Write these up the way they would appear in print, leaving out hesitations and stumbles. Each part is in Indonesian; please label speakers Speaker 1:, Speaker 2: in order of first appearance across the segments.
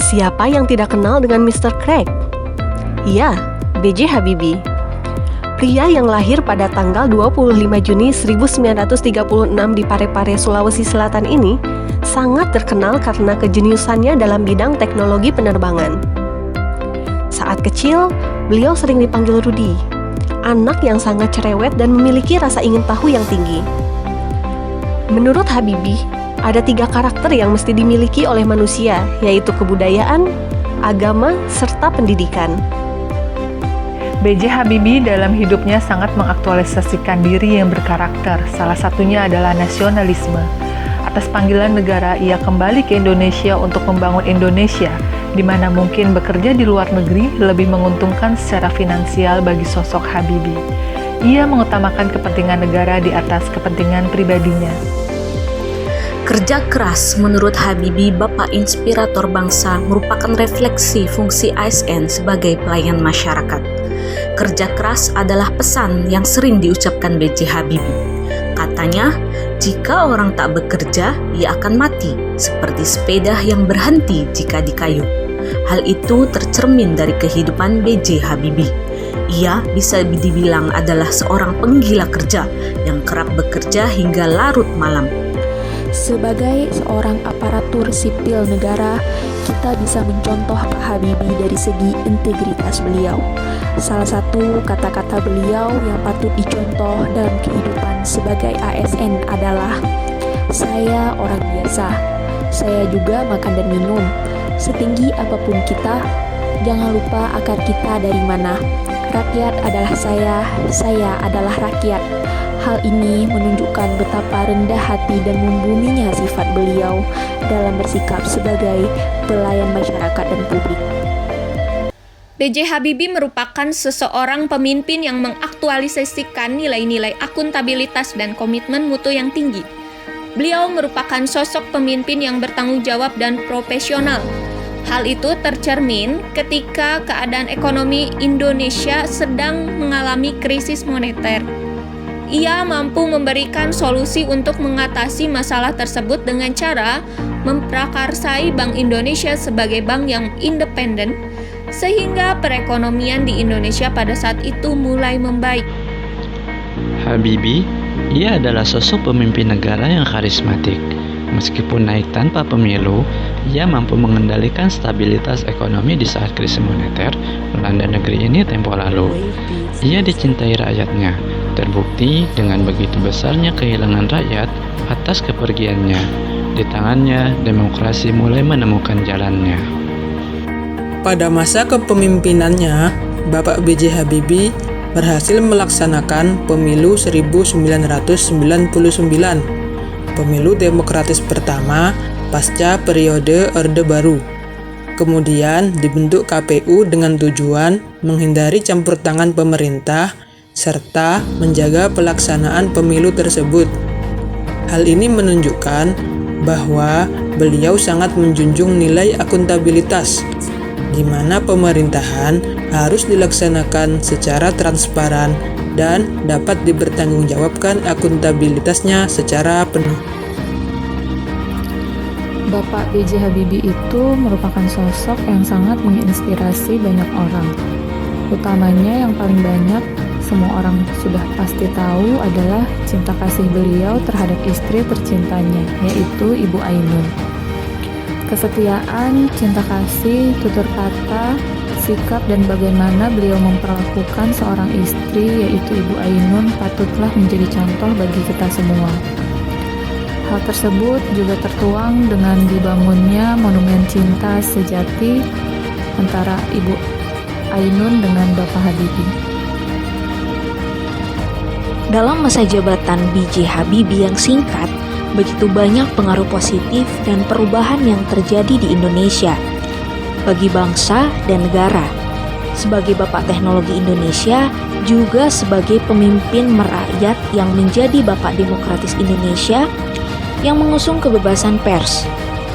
Speaker 1: Siapa yang tidak kenal dengan Mr. Craig? Iya, B.J. Habibie. Pria yang lahir pada tanggal 25 Juni 1936 di Parepare, Sulawesi Selatan ini sangat terkenal karena kejeniusannya dalam bidang teknologi penerbangan. Saat kecil, beliau sering dipanggil Rudy, anak yang sangat cerewet dan memiliki rasa ingin tahu yang tinggi. Menurut Habibie, ada 3 karakter yang mesti dimiliki oleh manusia, yaitu kebudayaan, agama, serta pendidikan.
Speaker 2: B.J. Habibie dalam hidupnya sangat mengaktualisasikan diri yang berkarakter, salah satunya adalah nasionalisme. Atas panggilan negara, ia kembali ke Indonesia untuk membangun Indonesia, di mana mungkin bekerja di luar negeri lebih menguntungkan secara finansial bagi sosok Habibie. Ia mengutamakan kepentingan negara di atas kepentingan pribadinya.
Speaker 3: Kerja keras menurut Habibie, Bapak Inspirator Bangsa, merupakan refleksi fungsi ASN sebagai pelayan masyarakat. Kerja keras adalah pesan yang sering diucapkan B.J. Habibie. Katanya, jika orang tak bekerja, ia akan mati, seperti sepeda yang berhenti jika dikayuh. Hal itu tercermin dari kehidupan B.J. Habibie. Ia bisa dibilang adalah seorang penggila kerja yang kerap bekerja hingga larut malam.
Speaker 4: Sebagai seorang aparatur sipil negara, kita bisa mencontoh Pak Habibie dari segi integritas beliau. Salah satu kata-kata beliau yang patut dicontoh dalam kehidupan sebagai ASN adalah, "Saya orang biasa, saya juga makan dan minum. Setinggi apapun kita, jangan lupa akar kita dari mana. Rakyat adalah saya adalah rakyat." Hal ini menunjukkan betapa rendah hati dan membuminya sifat beliau dalam bersikap sebagai pelayan masyarakat dan publik.
Speaker 5: B.J. Habibie merupakan seseorang pemimpin yang mengaktualisasikan nilai-nilai akuntabilitas dan komitmen mutu yang tinggi. Beliau merupakan sosok pemimpin yang bertanggung jawab dan profesional. Hal itu tercermin ketika keadaan ekonomi Indonesia sedang mengalami krisis moneter. Ia mampu memberikan solusi untuk mengatasi masalah tersebut dengan cara memprakarsai Bank Indonesia sebagai bank yang independen, sehingga perekonomian di Indonesia pada saat itu mulai membaik.
Speaker 6: Habibie, ia adalah sosok pemimpin negara yang karismatik. Meskipun naik tanpa pemilu, ia mampu mengendalikan stabilitas ekonomi di saat krisis moneter melanda negeri ini tempo lalu. Ia dicintai rakyatnya, terbukti dengan begitu besarnya kehilangan rakyat atas kepergiannya. Di tangannya, demokrasi mulai menemukan jalannya.
Speaker 7: Pada masa kepemimpinannya, Bapak B.J. Habibie berhasil melaksanakan pemilu 1999, pemilu demokratis pertama pasca periode Orde Baru. Kemudian dibentuk KPU dengan tujuan menghindari campur tangan pemerintah serta menjaga pelaksanaan pemilu tersebut. Hal ini menunjukkan bahwa beliau sangat menjunjung nilai akuntabilitas, di mana pemerintahan harus dilaksanakan secara transparan dan dapat dipertanggungjawabkan akuntabilitasnya secara penuh.
Speaker 8: Bapak B.J. Habibie itu merupakan sosok yang sangat menginspirasi banyak orang. Utamanya yang paling banyak semua orang sudah pasti tahu adalah cinta kasih beliau terhadap istri tercintanya, yaitu Ibu Ainun. Kesetiaan, cinta kasih, tutur kata, sikap, dan bagaimana beliau memperlakukan seorang istri, yaitu Ibu Ainun, patutlah menjadi contoh bagi kita semua. Hal tersebut juga tertuang dengan dibangunnya monumen cinta sejati antara Ibu Ainun dengan Bapak Habibie.
Speaker 3: Dalam masa jabatan B.J. Habibie yang singkat, begitu banyak pengaruh positif dan perubahan yang terjadi di Indonesia bagi bangsa dan negara. Sebagai Bapak Teknologi Indonesia, juga sebagai pemimpin merakyat yang menjadi Bapak Demokratis Indonesia yang mengusung kebebasan pers.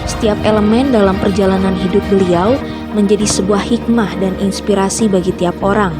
Speaker 3: Setiap elemen dalam perjalanan hidup beliau menjadi sebuah hikmah dan inspirasi bagi tiap orang.